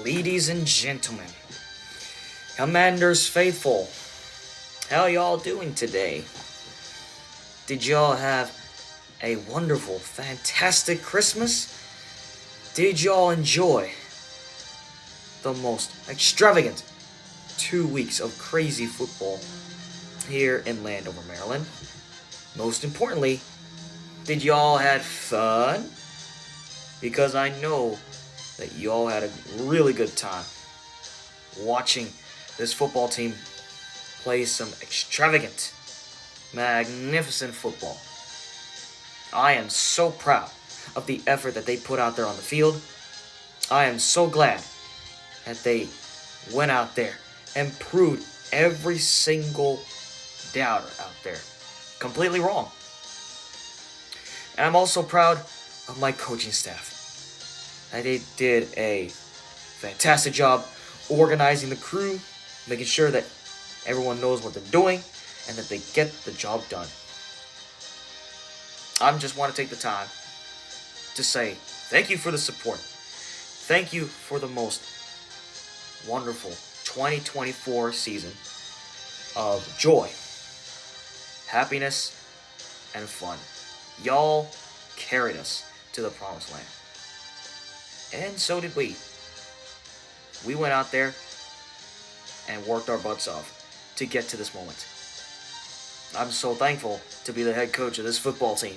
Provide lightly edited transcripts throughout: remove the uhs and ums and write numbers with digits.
Ladies and gentlemen, Commanders faithful, how y'all doing today? Did y'all have a wonderful, fantastic Christmas? Did y'all enjoy the most extravagant 2 weeks of crazy football here in Landover, Maryland? Most importantly, did y'all had fun? Because I know that y'all had a really good time watching this football team play some extravagant, magnificent football. I am so proud of the effort that they put out there on the field. I am so glad that they went out there and proved every single doubter out there completely wrong. And I'm also proud of my coaching staff. They did a fantastic job organizing the crew, making sure that everyone knows what they're doing and that they get the job done. I just want to take the time to say thank you for the support. Thank you for the most wonderful 2024 season of joy, happiness, and fun. Y'all carried us to the promised land. And so did we. We went out there and worked our butts off to get to this moment. I'm so thankful to be the head coach of this football team.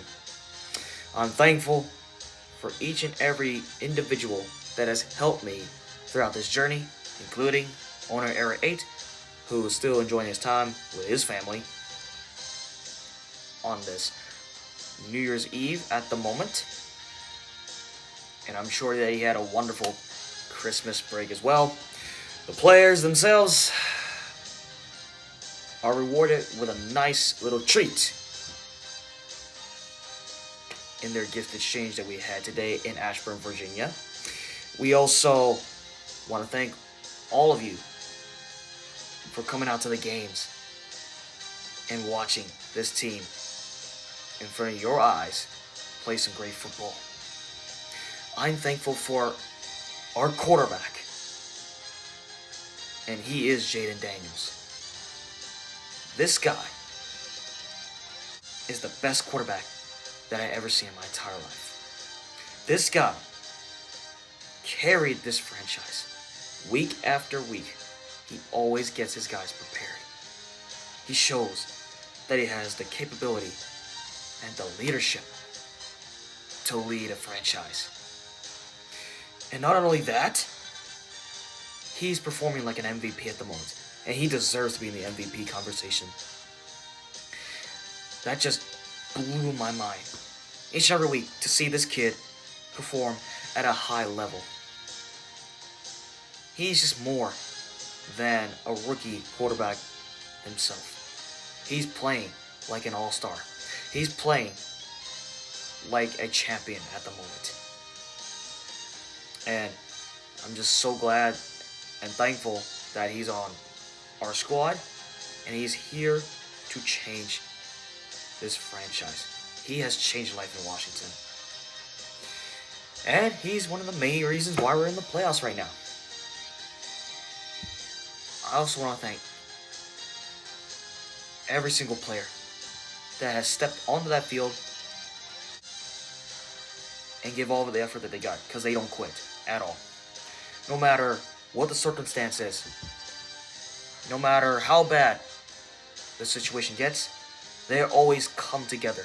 I'm thankful for each and every individual that has helped me throughout this journey, including owner Era 8, who is still enjoying his time with his family on this New Year's Eve at the moment. And I'm sure that he had a wonderful Christmas break as well. The players themselves are rewarded with a nice little treat in their gift exchange that we had today in Ashburn, Virginia. We also want to thank all of you for coming out to the games and watching this team in front of your eyes play some great football. I'm thankful for our quarterback, and he is Jaden Daniels. This guy is the best quarterback that I ever seen in my entire life. This guy carried this franchise week after week. He always gets his guys prepared. He shows that he has the capability and the leadership to lead a franchise. And not only that, he's performing like an MVP at the moment. And he deserves to be in the MVP conversation. That just blew my mind. Each and every week to see this kid perform at a high level. He's just more than a rookie quarterback himself. He's playing like an all-star. He's playing like a champion at the moment. And I'm just so glad and thankful that he's on our squad and he's here to change this franchise. He has changed life in Washington. And he's one of the main reasons why we're in the playoffs right now. I also want to thank every single player that has stepped onto that field and give all of the effort that they got, because they don't quit at all. No matter what the circumstance is, no matter how bad the situation gets, they always come together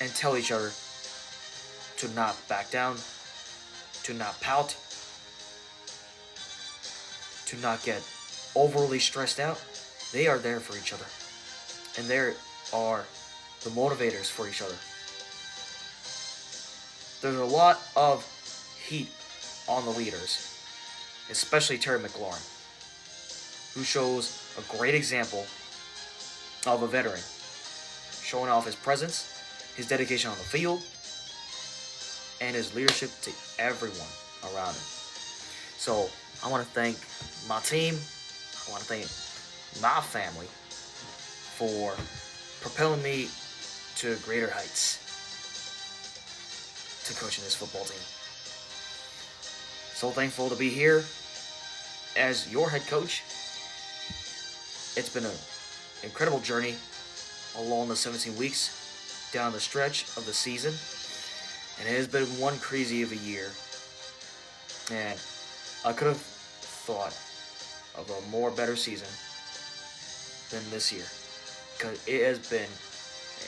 and tell each other to not back down, to not pout, to not get overly stressed out. They are there for each other, and they are the motivators for each other. There's a lot of heat on the leaders, especially Terry McLaurin, who shows a great example of a veteran, showing off his presence, his dedication on the field, and his leadership to everyone around him. So I want to thank my team, I want to thank my family for propelling me to greater heights to coaching this football team. So thankful to be here as your head coach. It's been an incredible journey along the 17 weeks down the stretch of the season, and it has been one crazy of a year. And I could have thought of a more better season than this year, because it has been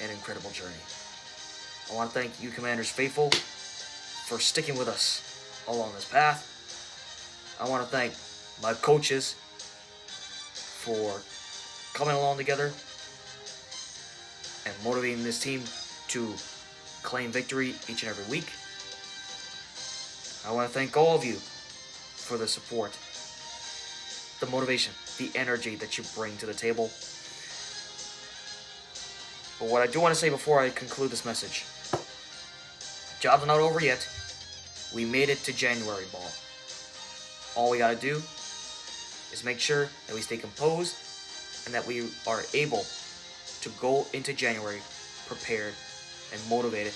an incredible journey. I want to thank you, Commanders faithful, for sticking with us along this path. I want to thank my coaches for coming along together and motivating this team to claim victory each and every week. I want to thank all of you for the support, the motivation, the energy that you bring to the table. But what I do want to say before I conclude this message, job's not over yet. We made it to January ball. All we gotta do is make sure that we stay composed and that we are able to go into January prepared and motivated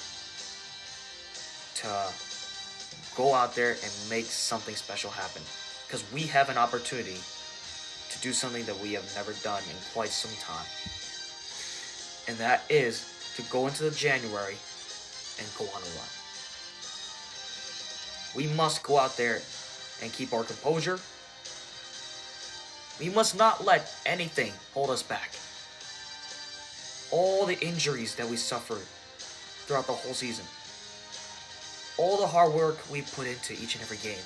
to go out there and make something special happen. Because we have an opportunity to do something that we have never done in quite some time. And that is to go into the January and go on a run. We must go out there and keep our composure. We must not let anything hold us back. All the injuries that we suffered throughout the whole season, all the hard work we put into each and every game,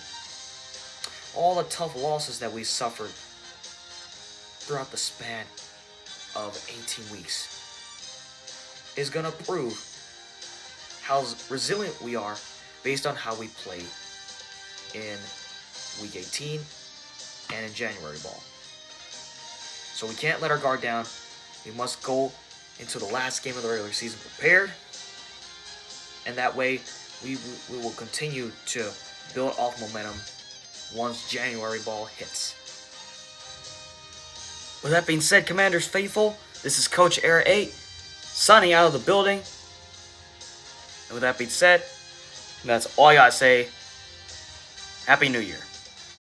all the tough losses that we suffered throughout the span of 18 weeks is going to prove how resilient we are based on how we played in Week 18 and in January ball. So we can't let our guard down. We must go into the last game of the regular season prepared, and that way we will continue to build off momentum once January ball hits. With that being said, Commanders faithful, this is Coach Era 8 signing out of the building. And with that being said, that's all I gotta say. Happy New Year.